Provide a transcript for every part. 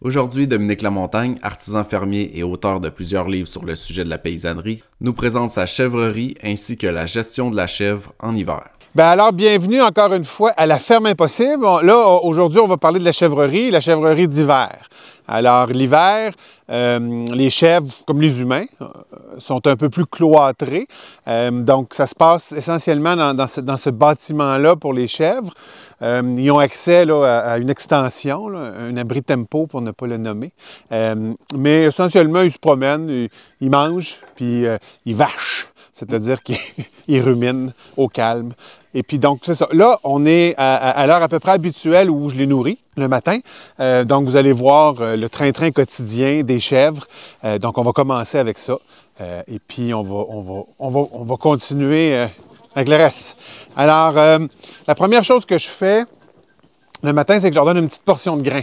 Aujourd'hui, Dominique Lamontagne, artisan fermier et auteur de plusieurs livres sur le sujet de la paysannerie, nous présente sa chèvrerie ainsi que la gestion de la chèvre en hiver. Bien alors, bienvenue encore une fois à la ferme impossible. Là, aujourd'hui, on va parler de la chèvrerie d'hiver. Alors, l'hiver, les chèvres, comme les humains, sont un peu plus cloîtrés. Donc, ça se passe essentiellement dans ce bâtiment-là pour les chèvres. Ils ont accès là, à une extension, là, un abri tempo pour ne pas le nommer. Mais essentiellement, ils se promènent, ils mangent, puis ils vachent. C'est-à-dire qu'ils ruminent au calme. Et puis donc, c'est ça. Là, on est à l'heure à peu près habituelle où je les nourris le matin. Donc, vous allez voir le train-train quotidien des chèvres. Donc, on va commencer avec ça. Et puis, on va continuer avec le reste. Alors, la première chose que je fais le matin, c'est que je leur donne une petite portion de grain.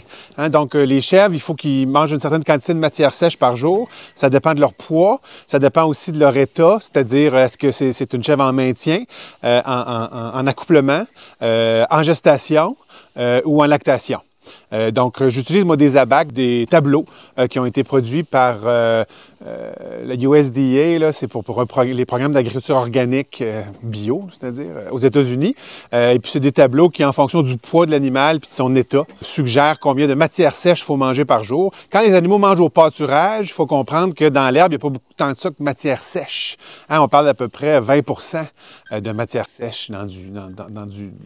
Donc, les chèvres, il faut qu'ils mangent une certaine quantité de matière sèche par jour. Ça dépend de leur poids. Ça dépend aussi de leur état, c'est-à-dire est-ce que c'est une chèvre en maintien, en accouplement, en gestation ou en lactation. Donc, j'utilise, moi, des abacs, des tableaux qui ont été produits par la USDA, c'est pour les programmes d'agriculture organique bio, c'est-à-dire aux États-Unis. Et puis, c'est des tableaux qui, en fonction du poids de l'animal puis de son état, suggèrent combien de matière sèche il faut manger par jour. Quand les animaux mangent au pâturage, il faut comprendre que dans l'herbe, il n'y a pas beaucoup tant de ça que matière sèche. On parle d'à peu près 20 % de matière sèche dans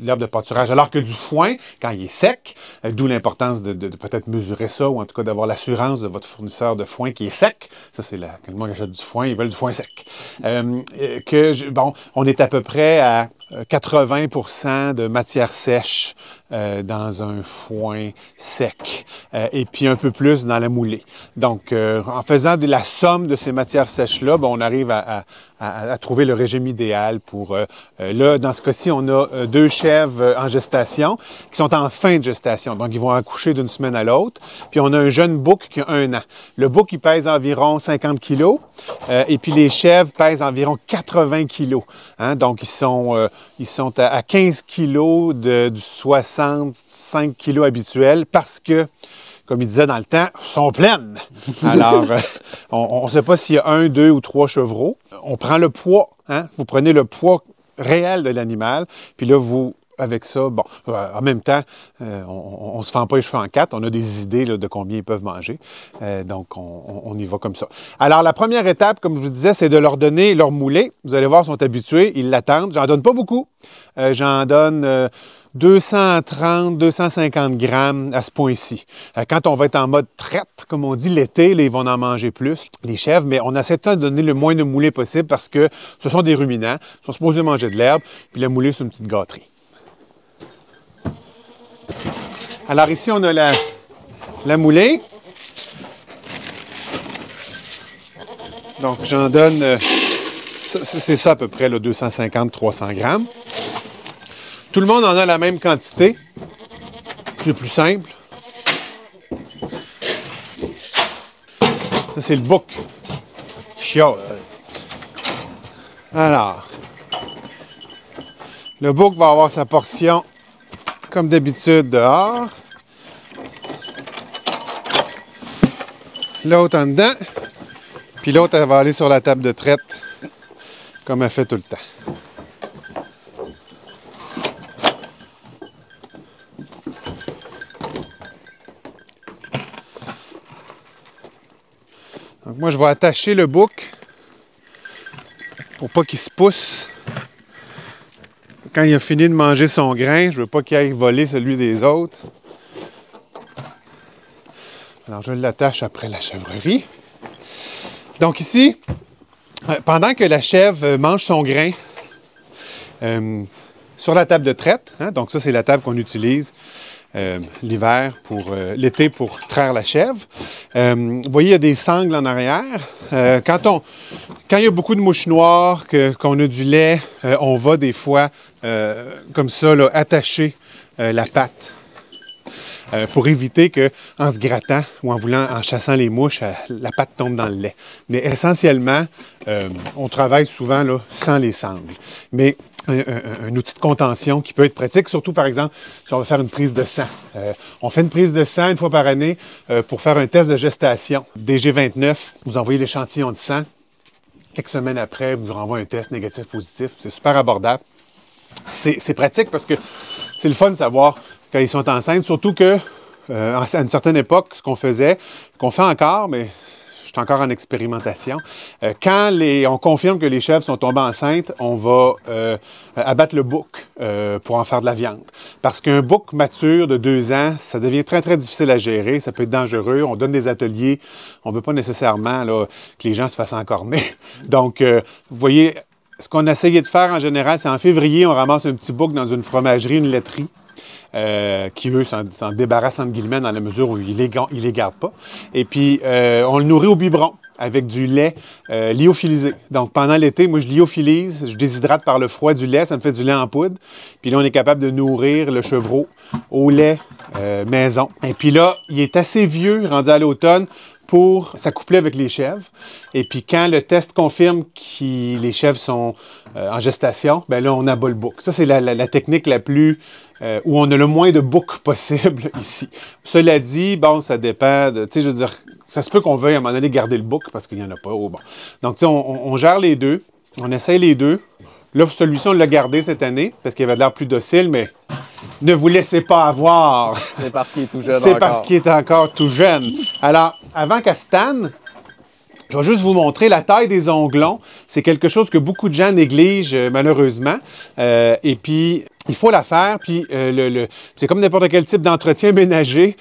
l'herbe de pâturage, alors que du foin, quand il est sec, d'où l'importance de peut-être mesurer ça, ou en tout cas d'avoir l'assurance de votre fournisseur de foin qui est sec. Ça, c'est quand le monde achète du foin, ils veulent du foin sec. On est à peu près à 80 % de matière sèche dans un foin sec et puis un peu plus dans la moulée. Donc, en faisant de la somme de ces matières sèches-là, on arrive à trouver le régime idéal pour... là, dans ce cas-ci, on a 2 chèvres en gestation qui sont en fin de gestation. Donc, ils vont accoucher d'une semaine à l'autre. Puis, on a un jeune bouc qui a 1 an. Le bouc, il pèse environ 50 kg et puis les chèvres pèsent environ 80 kg. Donc, ils sont à 15 kg du 65 kg habituel parce que, comme il disait dans le temps, sont pleines. Alors, on ne sait pas s'il y a 1, 2 ou 3 chevreaux. On prend le poids. Vous prenez le poids réel de l'animal, puis là, avec ça, en même temps, on ne se fend pas les cheveux en 4. On a des idées là, de combien ils peuvent manger. Donc, on y va comme ça. Alors, la première étape, comme je vous disais, c'est de leur donner leur moulée. Vous allez voir, ils sont habitués, ils l'attendent. J'en donne pas beaucoup. J'en donne 230, 250 grammes à ce point-ci. Quand on va être en mode traite, comme on dit, l'été, là, ils vont en manger plus, les chèvres, mais on essaie de donner le moins de moulée possible parce que ce sont des ruminants, ils sont supposés manger de l'herbe, puis la moulée, c'est une petite gâterie. Alors ici, on a la moulée. Donc, j'en donne, c'est ça à peu près, 250-300 grammes. Tout le monde en a la même quantité. C'est plus simple. Ça, c'est le bouc. Chiole. Alors, le bouc va avoir sa portion, comme d'habitude, dehors. L'autre en dedans. Puis l'autre, elle va aller sur la table de traite, comme elle fait tout le temps. Donc moi, je vais attacher le bouc pour pas qu'il se pousse. Quand il a fini de manger son grain, je veux pas qu'il aille voler celui des autres. Alors, je l'attache après la chèvrerie. Donc ici, pendant que la chèvre mange son grain sur la table de traite, donc ça, c'est la table qu'on utilise l'hiver l'été pour traire la chèvre. Vous voyez, il y a des sangles en arrière. Quand il y a beaucoup de mouches noires, qu'on a du lait, on va des fois, comme ça, là, attacher la patte pour éviter qu'en se grattant ou en chassant les mouches, la patte tombe dans le lait. Mais essentiellement, on travaille souvent là, sans les sangles. Mais un outil de contention qui peut être pratique, surtout par exemple si on va faire une prise de sang. On fait une prise de sang une fois par année pour faire un test de gestation. DG29, vous envoyez l'échantillon de sang. Quelques semaines après, vous renvoie un test négatif-positif. C'est super abordable. C'est pratique parce que c'est le fun de savoir quand ils sont enceintes, surtout que à une certaine époque, ce qu'on faisait, qu'on fait encore, mais je suis encore en expérimentation. Quand on confirme que les chèvres sont tombées enceintes, on va abattre le bouc pour en faire de la viande. Parce qu'un bouc mature de 2 ans, ça devient très, très difficile à gérer. Ça peut être dangereux. On donne des ateliers. On ne veut pas nécessairement là, que les gens se fassent encorner. Donc, vous voyez, ce qu'on essayait de faire en général, c'est en février, on ramasse un petit bouc dans une fromagerie, une laiterie. Qui, eux, s'en débarrassent, entre guillemets, dans la mesure où ils les gardent pas. Et puis, on le nourrit au biberon avec du lait lyophilisé. Donc, pendant l'été, moi, je lyophilise, je déshydrate par le froid du lait, ça me fait du lait en poudre. Puis là, on est capable de nourrir le chevreau au lait maison. Et puis là, il est assez vieux, rendu à l'automne, pour s'accoupler avec les chèvres. Et puis, quand le test confirme que les chèvres sont en gestation, bien là, on abat le bouc. Ça, c'est la technique la plus... où on a le moins de boucs possible ici. Cela dit, bon, ça dépend de... Tu sais, je veux dire, ça se peut qu'on veuille à un moment donné garder le bouc parce qu'il n'y en a pas. Oh, bon. Donc, tu sais, on gère les deux. On essaye les deux. Là, celui-ci, on l'a gardé cette année parce qu'il avait l'air plus docile, mais ne vous laissez pas avoir. C'est parce qu'il est tout jeune. C'est parce qu'il est encore tout jeune. Alors, avant qu'elle se tanne, je vais juste vous montrer la taille des onglons. C'est quelque chose que beaucoup de gens négligent, malheureusement. Et puis, il faut la faire. Puis, c'est comme n'importe quel type d'entretien ménager.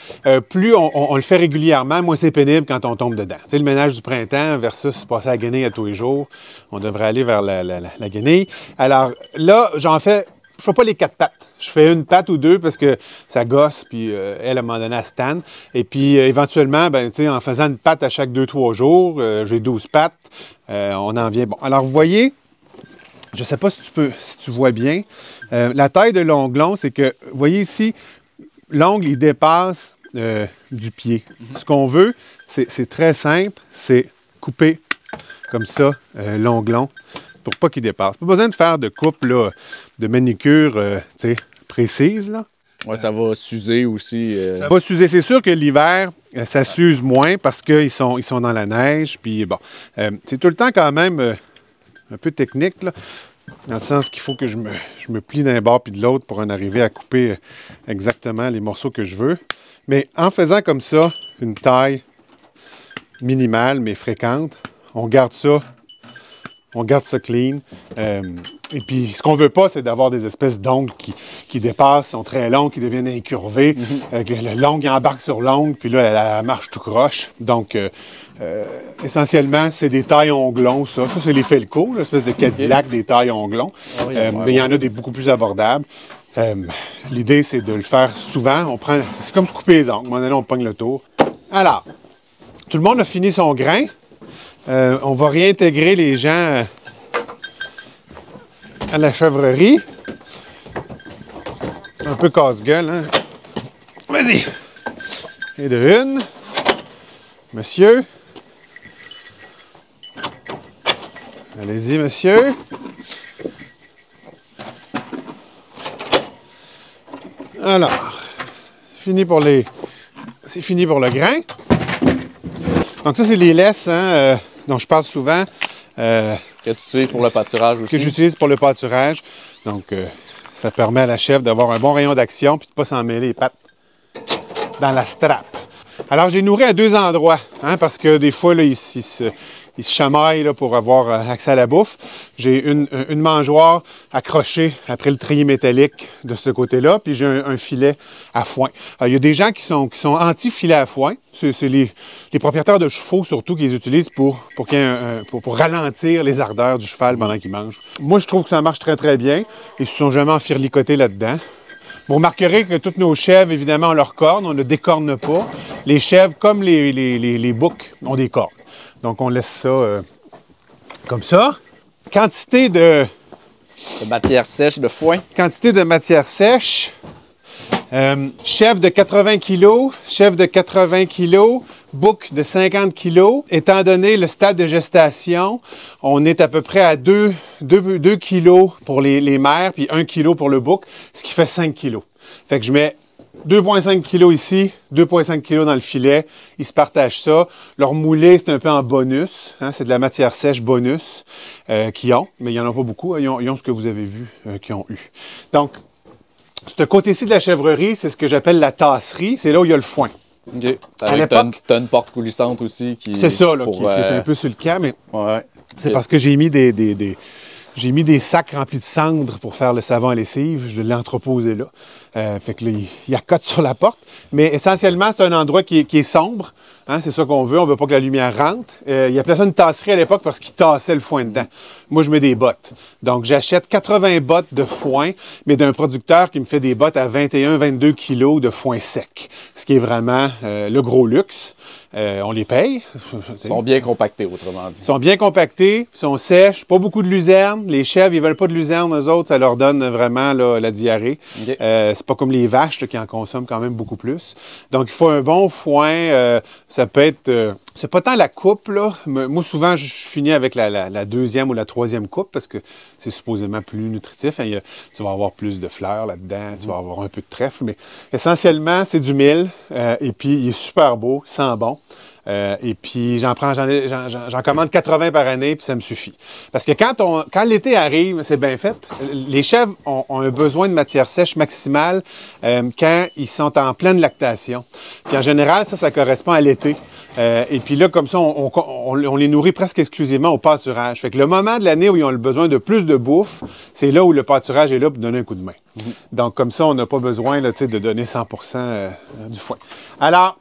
Plus on le fait régulièrement, moins c'est pénible quand on tombe dedans. Tu sais, le ménage du printemps versus passer à la guenille à tous les jours. On devrait aller vers la guenille. Alors, là, j'en fais... Je ne fais pas les 4 pattes. Je fais une patte ou 2 parce que ça gosse, puis elle, à un moment donné, elle se tanne. Et puis, éventuellement, ben, en faisant une patte à chaque 2-3 jours, j'ai 12 pattes, on en vient bon. Alors, vous voyez, je ne sais pas si tu vois bien, la taille de l'onglon, c'est que, vous voyez ici, l'ongle, il dépasse du pied. Ce qu'on veut, c'est très simple, c'est couper comme ça l'onglon, pour pas qu'il dépasse. Pas besoin de faire de coupe, là, de manicure, précise, là. Oui, ça va s'user aussi. Ça va s'user. C'est sûr que l'hiver, ça s'use moins parce qu'ils sont dans la neige. Puis bon, c'est tout le temps quand même un peu technique, là, dans le sens qu'il faut que je me plie d'un bord puis de l'autre pour en arriver à couper exactement les morceaux que je veux. Mais en faisant comme ça, une taille minimale mais fréquente, on garde ça clean. Et puis, ce qu'on ne veut pas, c'est d'avoir des espèces d'ongles qui dépassent, sont très longs, qui deviennent incurvés. L'ongle embarque sur l'ongle, puis là, elle marche tout croche. Donc, essentiellement, c'est des tailles onglons, ça. Ça, c'est les Felco, l'espèce de Cadillac des tailles onglons. Mais il y en a des beaucoup plus abordables. L'idée, c'est de le faire souvent. C'est comme se couper les ongles. À un moment donné, on pogne le tour. Alors, tout le monde a fini son grain. On va réintégrer les gens à la chèvrerie. Un peu casse-gueule, hein? Vas-y! Et de une. Monsieur. Allez-y, monsieur. Alors, c'est fini pour le grain. Donc ça, c'est les laisses, hein, dont je parle souvent. Que tu utilises pour le pâturage aussi. Que j'utilise pour le pâturage. Donc, ça permet à la chèvre d'avoir un bon rayon d'action puis de ne pas s'en mêler les pattes dans la strap. Alors, je les nourris à 2 endroits, hein, parce que des fois, là, ils se chamaillent là, pour avoir accès à la bouffe. J'ai une mangeoire accrochée après le treillis métallique de ce côté-là, puis j'ai un filet à foin. Alors, il y a des gens qui sont anti-filet à foin. C'est les propriétaires de chevaux, surtout, qui les utilisent pour ralentir les ardeurs du cheval pendant qu'il mange. Moi, je trouve que ça marche très, très bien. Ils ne se sont jamais enfirlicotés là-dedans. Vous remarquerez que toutes nos chèvres, évidemment, ont leurs cornes. On ne décorne pas. Les chèvres, comme les boucs, ont des cornes. Donc, on laisse ça comme ça. Quantité de matière sèche, de foin. Quantité de matière sèche. Chèvre de 80 kg, bouc de 50 kg. Étant donné le stade de gestation, on est à peu près à 2 kg pour les mères, puis 1 kg pour le bouc, ce qui fait 5 kg. Fait que je mets 2,5 kg ici, 2,5 kg dans le filet. Ils se partagent ça. Leur moulé, c'est un peu en bonus. Hein, c'est de la matière sèche bonus qu'ils ont, mais il n'y en a pas beaucoup. Ils ont ce que vous avez vu qu'ils ont eu. Donc, ce côté-ci de la chèvrerie, c'est ce que j'appelle la tasserie. C'est là où il y a le foin. OK. À l'époque, t'as une porte coulissante aussi qui... C'est ça, là, qui est un peu sur le camp, mais ouais. C'est parce que j'ai mis j'ai mis des sacs remplis de cendres pour faire le savon à lessive. Je l'ai entreposé là. Fait que là, il accote sur la porte. Mais essentiellement, c'est un endroit qui est sombre. Hein, c'est ça qu'on veut. On veut pas que la lumière rentre. Il appelait ça une tasserie à l'époque parce qu'il tassait le foin dedans. Moi, je mets des bottes. Donc, j'achète 80 bottes de foin, mais d'un producteur qui me fait des bottes à 21-22 kilos de foin sec. Ce qui est vraiment le gros luxe. On les paye. Ils sont bien compactés, autrement dit. Ils sont bien compactés, ils sont sèches, pas beaucoup de luzerne. Les chèvres, ils veulent pas de luzerne, eux autres, ça leur donne vraiment là, la diarrhée. Okay. C'est pas comme les vaches là, qui en consomment quand même beaucoup plus. Donc, il faut un bon foin. Ça peut être... c'est pas tant la coupe, là. Moi, souvent, je finis avec la deuxième ou la troisième coupe parce que c'est supposément plus nutritif. Hein. Tu vas avoir plus de fleurs là-dedans, tu vas avoir un peu de trèfle, mais essentiellement, c'est du mil. Et puis, il est super beau, il sent bon. Et puis, j'en commande 80 par année, puis ça me suffit. Parce que quand l'été arrive, c'est bien fait. Les chèvres ont un besoin de matière sèche maximale quand ils sont en pleine lactation. Puis en général, ça correspond à l'été. Et puis là, comme ça, on les nourrit presque exclusivement au pâturage. Fait que le moment de l'année où ils ont le besoin de plus de bouffe, c'est là où le pâturage est là pour donner un coup de main. Donc, comme ça, on n'a pas besoin là, de donner 100% du foin. Alors,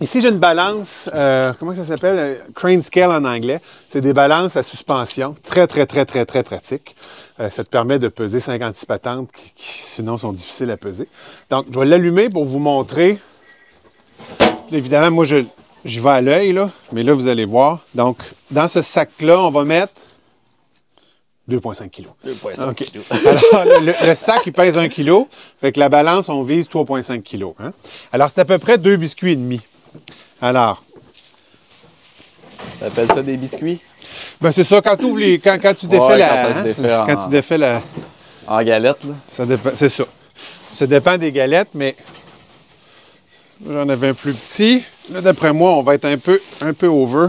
ici, j'ai une balance, comment ça s'appelle? Crane scale en anglais. C'est des balances à suspension, très pratiques. Ça te permet de peser 56 patentes qui sinon, sont difficiles à peser. Donc, je vais l'allumer pour vous montrer. Évidemment, moi, j'y vais à l'œil, là, mais là, vous allez voir. Donc, dans ce sac-là, on va mettre 2,5 kg. 2,5 kg. Alors, le sac, il pèse 1 kg. Fait que la balance, on vise 3,5 kg. Hein? Alors, c'est à peu près 2 biscuits et demi. Alors. T'appelles ça des biscuits? Ben, c'est ça. Quand tu défais quand tu défais la... En galette, là? C'est ça. Ça dépend des galettes, mais j'en avais un plus petit. Là, d'après moi, on va être un peu over,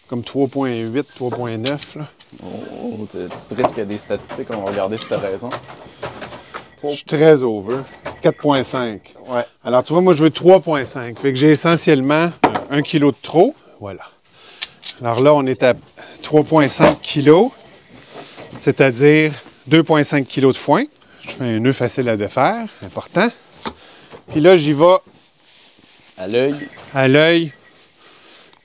comme 3,8, 3,9, là. Oh, tu te risques à des statistiques, on va regarder si tu as raison. Je suis très over. 4,5. Ouais. Alors, tu vois, moi, je veux 3,5. Fait que j'ai essentiellement 1 kg de trop. Voilà. Alors là, on est à 3,5 kg, c'est-à-dire 2,5 kg de foin. Je fais un nœud facile à défaire, important. Puis là, j'y vais à l'œil. À l'œil.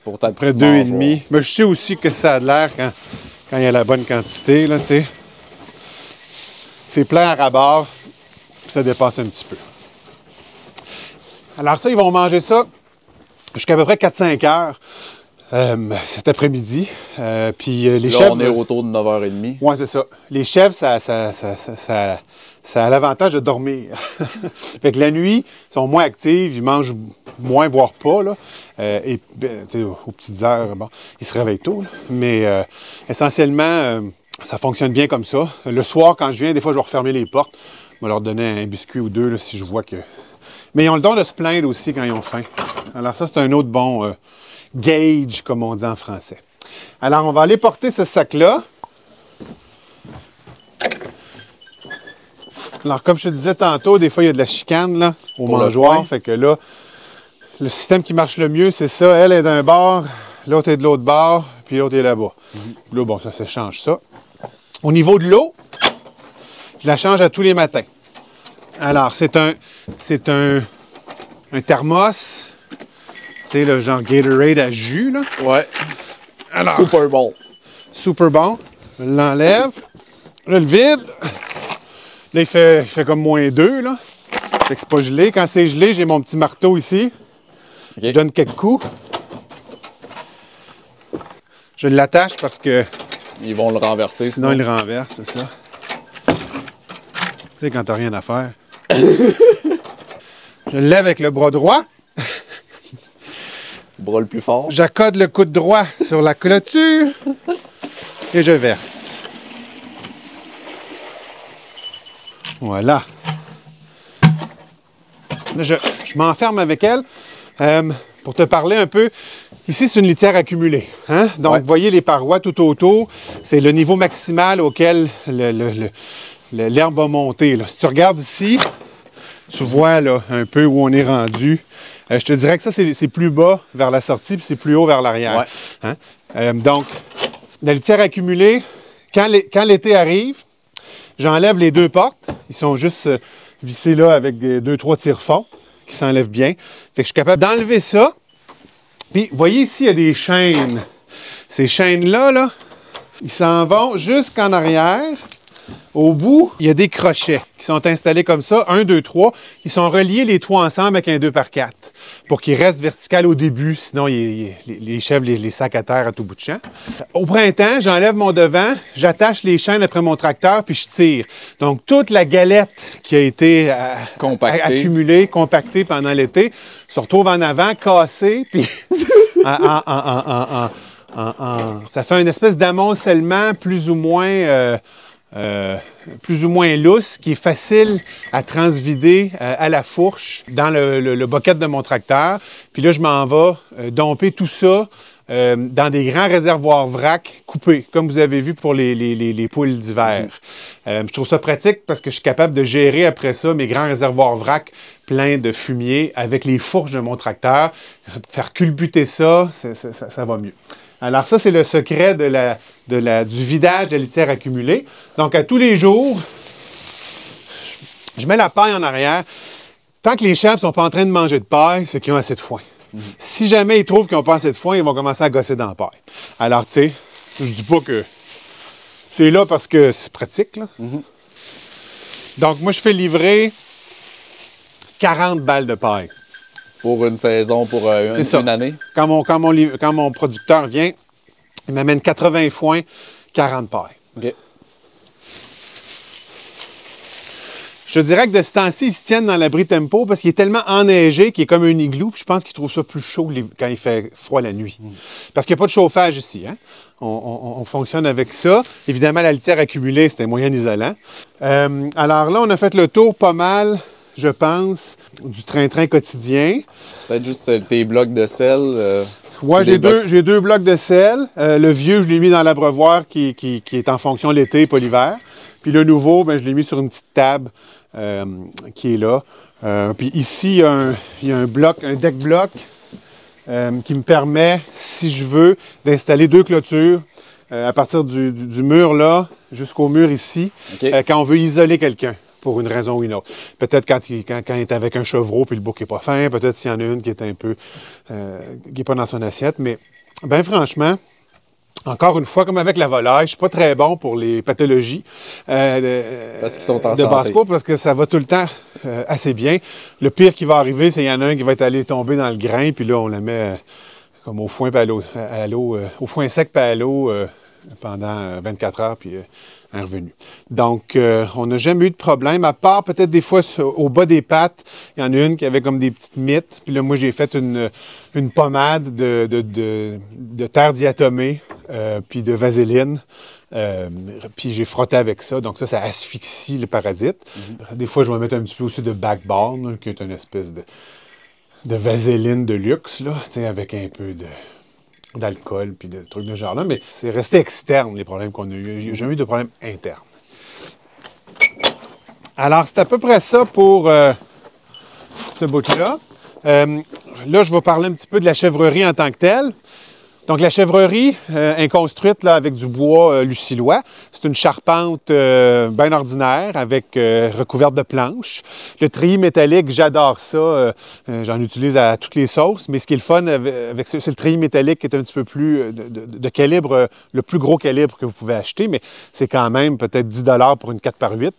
Pour ta petite 2,5. Mais je sais aussi que ça a de l'air quand il y a la bonne quantité, là, tu sais. C'est plein à rabord, puis ça dépasse un petit peu. Alors ça, ils vont manger ça jusqu'à peu près 4-5 heures cet après-midi. Puis les là, chèvres... on est autour de 9h30. Oui, c'est ça. Les chèvres, ça a l'avantage de dormir. Fait que la nuit, ils sont moins actifs, ils mangent moins, voire pas, là. Et aux petites heures, bon, ils se réveillent tôt, là. Mais essentiellement, ça fonctionne bien comme ça. Le soir, quand je viens, des fois, je vais refermer les portes. Je vais leur donner un biscuit ou deux, là, si je vois que... Mais ils ont le don de se plaindre aussi quand ils ont faim. Alors ça, c'est un autre bon gauge, comme on dit en français. Alors, on va aller porter ce sac-là. Alors, comme je te disais tantôt, des fois, il y a de la chicane là, au mangeoir. Fait que là, le système qui marche le mieux, c'est ça. Elle est d'un bord, l'autre est de l'autre bord, puis l'autre est là-bas. Là, bon, ça s'échange ça. Au niveau de l'eau, je la change à tous les matins. Alors, c'est un thermos, tu sais, le genre Gatorade à jus, là. Ouais. Alors, super bon. Super bon. Je l'enlève. Là, le vide. Là, il fait comme -2, là. Fait que c'est pas gelé. Quand c'est gelé, j'ai mon petit marteau ici. Okay. Je donne quelques coups. Je l'attache parce que... Ils vont le renverser. Sinon, ils le renversent, c'est ça. Tu sais, quand t'as rien à faire. Je le lève avec le bras droit. Bras le plus fort. J'accorde le coude droit sur la clôture et je verse. Voilà. Là, je m'enferme avec elle pour te parler un peu. Ici, c'est une litière accumulée. Hein? Donc, vous voyez les parois tout autour. C'est le niveau maximal auquel l'herbe va monter. Là. Si tu regardes ici, tu vois là, un peu où on est rendu. Je te dirais que ça, c'est plus bas vers la sortie, puis c'est plus haut vers l'arrière. Ouais. Hein? Donc, la litière accumulée, quand l'été arrive, j'enlève les 2 portes. Ils sont juste vissés là avec 2-3 tire-fonds qui s'enlèvent bien. Fait que je suis capable d'enlever ça. Puis, vous voyez ici, il y a des chaînes. Ces chaînes-là, là, ils s'en vont jusqu'en arrière. Au bout, il y a des crochets qui sont installés comme ça, 1, 2, 3. Ils sont reliés les 3 ensemble avec un 2x4 pour qu'ils restent verticales au début, sinon les chèvres les sacs à terre à tout bout de champ. Au printemps, j'enlève mon devant, j'attache les chaînes après mon tracteur, puis je tire. Donc, toute la galette qui a été accumulée, compactée pendant l'été, se retrouve en avant, cassée, puis ça fait une espèce d'amoncellement plus ou moins lousse, qui est facile à transvider à la fourche dans le boquette de mon tracteur. Puis là, je m'en vais domper tout ça dans des grands réservoirs vrac coupés, comme vous avez vu pour les poules d'hiver. Je trouve ça pratique parce que je suis capable de gérer après ça mes grands réservoirs vrac pleins de fumier avec les fourches de mon tracteur. Faire culbuter ça, ça va mieux. Alors ça, c'est le secret du vidage de la litière accumulée. Donc, à tous les jours, je mets la paille en arrière. Tant que les chèvres ne sont pas en train de manger de paille, c'est qu'ils ont assez de foin. Si jamais ils trouvent qu'ils n'ont pas assez de foin, ils vont commencer à gosser dans la paille. Alors, tu sais, je dis pas que c'est là parce que c'est pratique, là. Donc, moi, je fais livrer 40 balles de paille. Pour une saison, pour une année? Quand mon producteur vient, il m'amène 80 foins, 40 pailles. OK. Je te dirais que de ce temps-ci, ils se tiennent dans l'abri tempo parce qu'il est tellement enneigé qu'il est comme un igloo. Puis je pense qu'ils trouvent ça plus chaud quand il fait froid la nuit. Parce qu'il n'y a pas de chauffage ici. Hein? On fonctionne avec ça. Évidemment, la litière accumulée, c'était moyen isolant. Alors là, on a fait le tour pas mal, je pense, du train-train quotidien. Peut-être juste tes blocs de sel. Oui, j'ai 2 blocs de sel. Le vieux, je l'ai mis dans l'abreuvoir qui est en fonction l'été et pas l'hiver. Puis le nouveau, ben, je l'ai mis sur une petite table qui est là. Puis ici, il y a un bloc, un deck bloc qui me permet, si je veux, d'installer 2 clôtures à partir du mur là jusqu'au mur ici, quand on veut isoler quelqu'un. Pour une raison ou une autre. Peut-être quand il est avec un chevreau puis le bouc n'est pas fin, peut-être s'il y en a une qui est un peu qui n'est pas dans son assiette, mais bien franchement, encore une fois, comme avec la volaille, je ne suis pas très bon pour les pathologies parce qu'ils sont en de basse-cour parce que ça va tout le temps assez bien. Le pire qui va arriver, c'est qu'il y en a un qui va être allé tomber dans le grain, puis là, on la met comme au foin au foin sec puis à l'eau pendant 24 heures, puis est revenu. Donc, on n'a jamais eu de problème, à part peut-être des fois au bas des pattes, il y en a une qui avait comme des petites mites. Puis là, moi, j'ai fait une pommade de terre diatomée, puis de vaseline. Puis j'ai frotté avec ça. Donc ça asphyxie le parasite. Des fois, je vais mettre un petit peu aussi de backbone, qui est une espèce de vaseline de luxe, là, avec un peu d'alcool puis de trucs de ce genre-là, mais c'est resté externe, les problèmes qu'on a eu. Il n'y a jamais eu de problème interne. Alors, c'est à peu près ça pour ce bout-là. Là, je vais parler un petit peu de la chèvrerie en tant que telle. Donc, la chèvrerie est construite là, avec du bois lucillois. C'est une charpente bien ordinaire avec recouverte de planches. Le treillis métallique, j'adore ça. J'en utilise à toutes les sauces. Mais ce qui est le fun avec ça, c'est le treillis métallique qui est un petit peu plus de calibre, le plus gros calibre que vous pouvez acheter. Mais c'est quand même peut-être 10 $ pour une 4x8.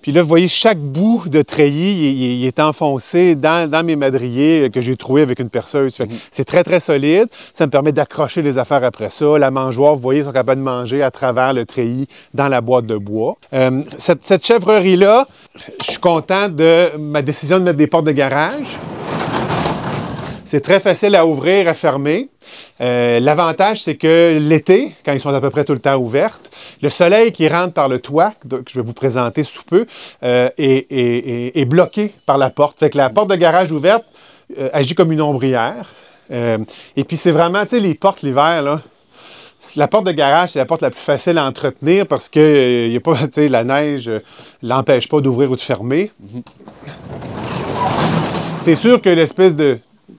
Puis là, vous voyez, chaque bout de treillis, il est enfoncé dans mes madriers que j'ai troués avec une perceuse. C'est très, très solide. Ça me permet d'accrocher chercher des affaires après ça. La mangeoire, vous voyez, ils sont capables de manger à travers le treillis dans la boîte de bois. Cette chèvrerie-là, je suis content de ma décision de mettre des portes de garage. C'est très facile à ouvrir, à fermer. L'avantage, c'est que l'été, quand ils sont à peu près tout le temps ouvertes, le soleil qui rentre par le toit, que je vais vous présenter sous peu, est bloqué par la porte. Fait que la porte de garage ouverte agit comme une ombrière. Et puis c'est vraiment, tu sais, les portes l'hiver, là, la porte de garage, c'est la porte la plus facile à entretenir parce que y a pas, tu sais, la neige l'empêche pas d'ouvrir ou de fermer. C'est sûr que l'espèce de...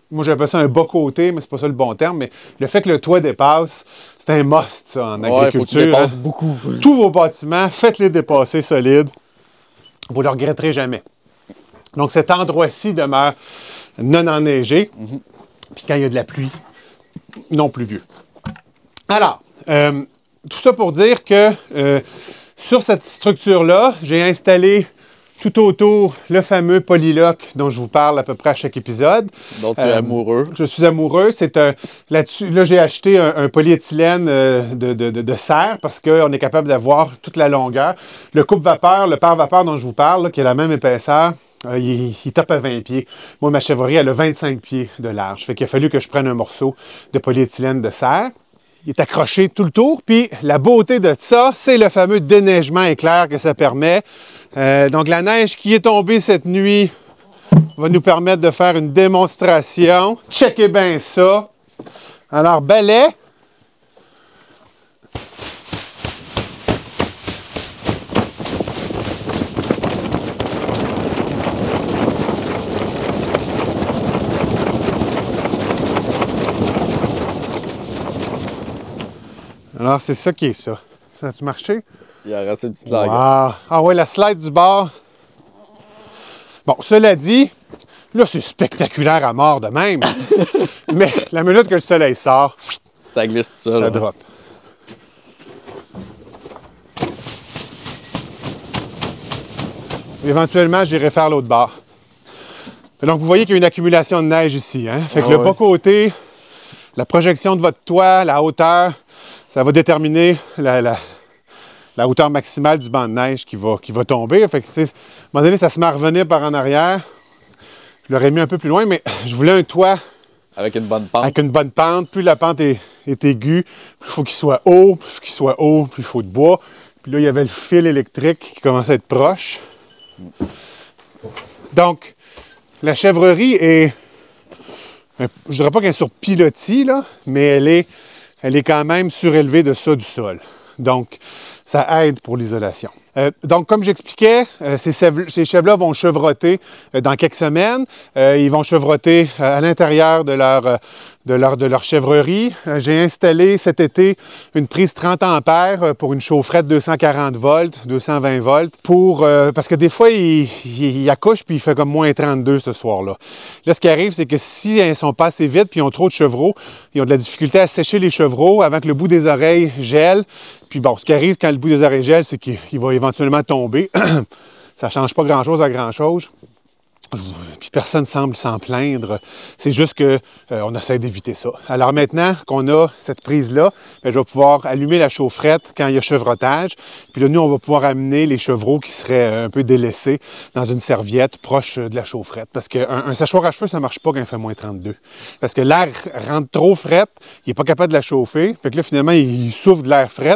Moi, j'appelle ça un bas-côté, mais c'est pas ça le bon terme, mais le fait que le toit dépasse, c'est un must, ça, en agriculture. Faut que tu dépasses beaucoup. Tous vos bâtiments, faites-les dépasser solides. Vous ne le regretterez jamais. Donc, cet endroit-ci demeure non enneigé. Puis quand il y a de la pluie, non pluvieux. Alors, tout ça pour dire que sur cette structure-là, j'ai installé tout autour le fameux polylock dont je vous parle à peu près à chaque épisode. Dont tu es amoureux. Je suis amoureux. Là-dessus, là, j'ai acheté un polyéthylène de serre parce qu'on est capable d'avoir toute la longueur. Le coupe-vapeur, le pare-vapeur dont je vous parle, là, qui a la même épaisseur, il tape à 20 pieds. Moi, ma chèvrerie, elle a 25 pieds de large. Fait qu'il a fallu que je prenne un morceau de polyéthylène de serre. Il est accroché tout le tour. Puis la beauté de ça, c'est le fameux déneigement éclair que ça permet. Donc la neige qui est tombée cette nuit va nous permettre de faire une démonstration. Checkez bien ça. Alors, balai. Alors, c'est ça qui est ça. Ça a-tu marché? Il a resté une petite lague. Wow. Ah ouais, la slide du bord. Bon, cela dit, là, c'est spectaculaire à mort de même. Mais la minute que le soleil sort, ça glisse tout ça drop. Éventuellement, j'irai faire l'autre bord. Donc, vous voyez qu'il y a une accumulation de neige ici. Hein? Fait que le bas côté, la projection de votre toit, la hauteur, ça va déterminer la hauteur maximale du banc de neige qui va tomber. Fait que, à un moment donné, ça se met à revenir par en arrière. Je l'aurais mis un peu plus loin, mais je voulais un toit avec une bonne pente. Avec une bonne pente. Plus la pente est aiguë, plus il faut qu'il soit haut. Plus il soit haut, plus il faut de bois. Puis là, il y avait le fil électrique qui commençait à être proche. Donc, la chèvrerie est... Je dirais pas qu'elle est sur pilotis, là, mais elle est quand même surélevée de ça du sol. Donc, ça aide pour l'isolation. Donc, comme j'expliquais, ces chèvres-là vont chevrotter dans quelques semaines. Ils vont chevrotter à l'intérieur de leur chèvrerie. J'ai installé cet été une prise 30 ampères pour une chaufferette 240 volts, 220 volts, parce que des fois, il accouche puis il fait comme moins 32 ce soir-là. Là, ce qui arrive, c'est que si ils ne sont pas assez vite puis ils ont trop de chevreaux, ils ont de la difficulté à sécher les chevreaux avant que le bout des oreilles gèle. Puis bon, ce qui arrive quand le bout des oreilles gèle, c'est qu'il va éventuellement tomber. Ça ne change pas grand-chose à grand-chose. Puis personne ne semble s'en plaindre. C'est juste qu'on essaie d'éviter ça. Alors maintenant qu'on a cette prise-là, bien, je vais pouvoir allumer la chaufferette quand il y a chevrotage. Puis là, nous, on va pouvoir amener les chevreaux qui seraient un peu délaissés dans une serviette proche de la chaufferette. Parce qu'un séchoir à cheveux, ça ne marche pas quand il fait moins 32. Parce que l'air rentre trop fret, il n'est pas capable de la chauffer. Fait que là, finalement, il souffle de l'air fret.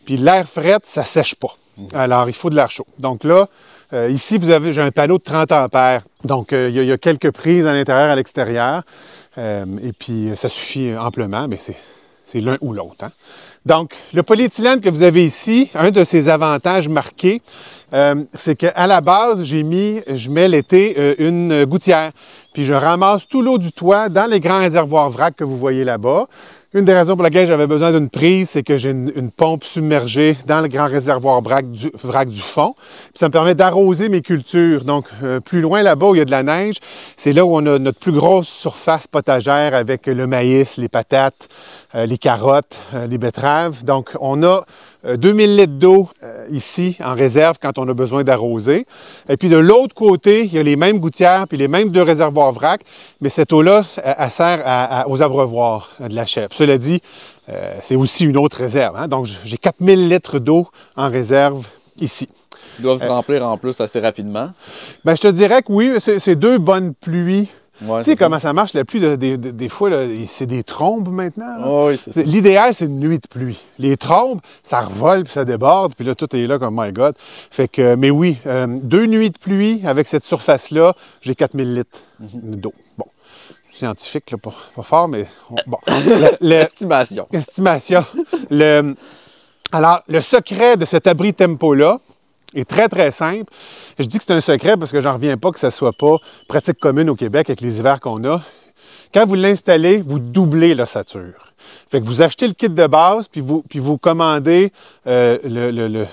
Puis l'air fret, ça ne sèche pas. Alors, il faut de l'air chaud. Donc là, ici, j'ai un panneau de 30 ampères. Donc, il y a quelques prises à l'intérieur et à l'extérieur. Et puis, ça suffit amplement, mais c'est l'un ou l'autre. Hein? Donc, le polyéthylène que vous avez ici, un de ses avantages marqués, c'est qu'à la base, je mets l'été une gouttière. Puis, je ramasse tout l'eau du toit dans les grands réservoirs vrac que vous voyez là-bas. Une des raisons pour laquelle j'avais besoin d'une prise, c'est que j'ai une pompe submergée dans le grand réservoir vrac du fond. Puis ça me permet d'arroser mes cultures. Donc, plus loin là-bas où il y a de la neige, c'est là où on a notre plus grosse surface potagère avec le maïs, les patates, les carottes, les betteraves. Donc, on a 2000 litres d'eau ici en réserve quand on a besoin d'arroser. Et puis de l'autre côté, il y a les mêmes gouttières puis les mêmes deux réservoirs vrac, mais cette eau-là, elle sert aux abreuvoirs de la chèvre. cela dit, c'est aussi une autre réserve. Hein? Donc, j'ai 4000 litres d'eau en réserve ici. Ils doivent se remplir en plus assez rapidement. Bien, je te dirais que oui, c'est 2 bonnes pluies. Ouais, tu sais comment ça marche, la pluie, des fois, c'est des trombes maintenant. Oh, oui, c'est ça. L'idéal, c'est une nuit de pluie. Les trombes, ça revole, puis ça déborde, puis là, tout est là comme « my God ». Fait que, mais oui, 2 nuits de pluie avec cette surface-là, j'ai 4000 litres d'eau. Bon, scientifique, là, pas fort, mais bon. Estimation. Estimation. Alors, le secret de cet abri tempo-là, est très, très simple. Je dis que c'est un secret parce que j'en reviens pas que ça soit pas pratique commune au Québec avec les hivers qu'on a. Quand vous l'installez, vous doublez l'ossature. Fait que vous achetez le kit de base, puis vous commandez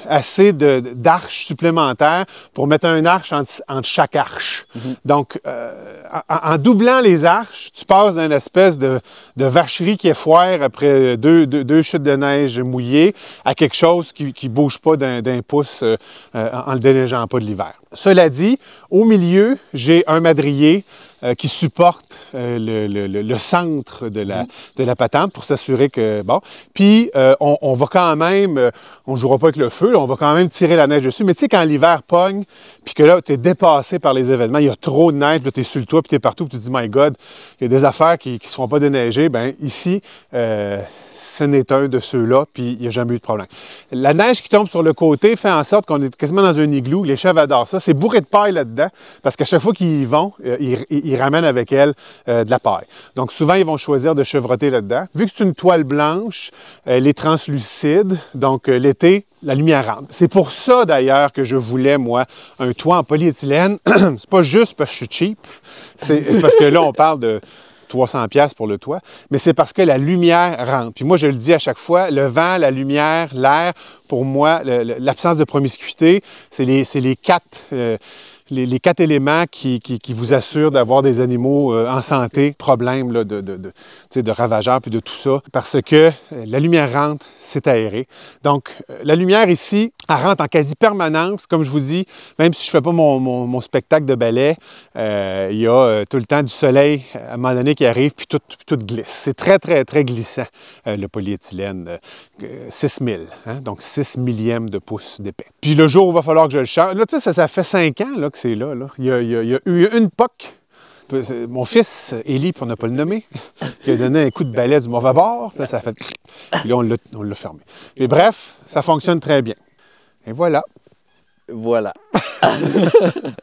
assez d'arches supplémentaires pour mettre un arche entre chaque arche. Donc, en doublant les arches, tu passes d'une espèce de vacherie qui est foire après deux chutes de neige mouillées à quelque chose qui ne bouge pas d'un pouce en le déneigeant pas de l'hiver. Cela dit, au milieu, j'ai un madrier qui supporte le centre de la patente pour s'assurer que, bon, puis on va quand même, on ne jouera pas avec le feu, là, on va quand même tirer la neige dessus, mais tu sais, quand l'hiver pogne, puis que là, tu es dépassé par les événements, il y a trop de neige, puis là, tu es sur le toit, puis tu es partout, puis tu te dis, my God, il y a des affaires qui ne se font pas déneiger, bien, ici, ce n'est un de ceux-là, puis il n'y a jamais eu de problème. La neige qui tombe sur le côté fait en sorte qu'on est quasiment dans un igloo. Les chèvres adorent ça. C'est bourré de paille là-dedans, parce qu'à chaque fois qu'ils y vont, ils ramènent avec elles de la paille. Donc souvent, ils vont choisir de chevrotter là-dedans. Vu que c'est une toile blanche, elle est translucide, donc l'été, la lumière rentre. C'est pour ça, d'ailleurs, que je voulais, moi, un toit en polyéthylène. C'est pas juste parce que je suis cheap, c'est parce que là, on parle de 300$ pour le toit, mais c'est parce que la lumière rentre. Puis moi, je le dis à chaque fois, le vent, la lumière, l'air, pour moi, l'absence de promiscuité, c'est les quatre éléments qui vous assurent d'avoir des animaux en santé, problème là, de ravageurs puis de tout ça, parce que la lumière rentre, c'est aéré. Donc, la lumière ici, elle rentre en quasi-permanence. Comme je vous dis, même si je ne fais pas mon spectacle de ballet, il y a tout le temps du soleil à un moment donné qui arrive, puis tout glisse. C'est très, très, très glissant, le polyéthylène. 6000, hein? Donc 6 millièmes de pouce d'épais. Puis le jour où il va falloir que je le change, là, tu sais, ça fait 5 ans là, que c'est là. Il y a eu une POC. Mon fils, Élie, pour ne pas le nommer, qui a donné un coup de balai du mauvais bord, puis là, ça a fait... Puis là, on l'a fermé. Et bref, ça fonctionne très bien. Et voilà. Voilà.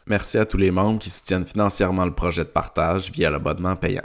Merci à tous les membres qui soutiennent financièrement le projet de partage via l'abonnement payant.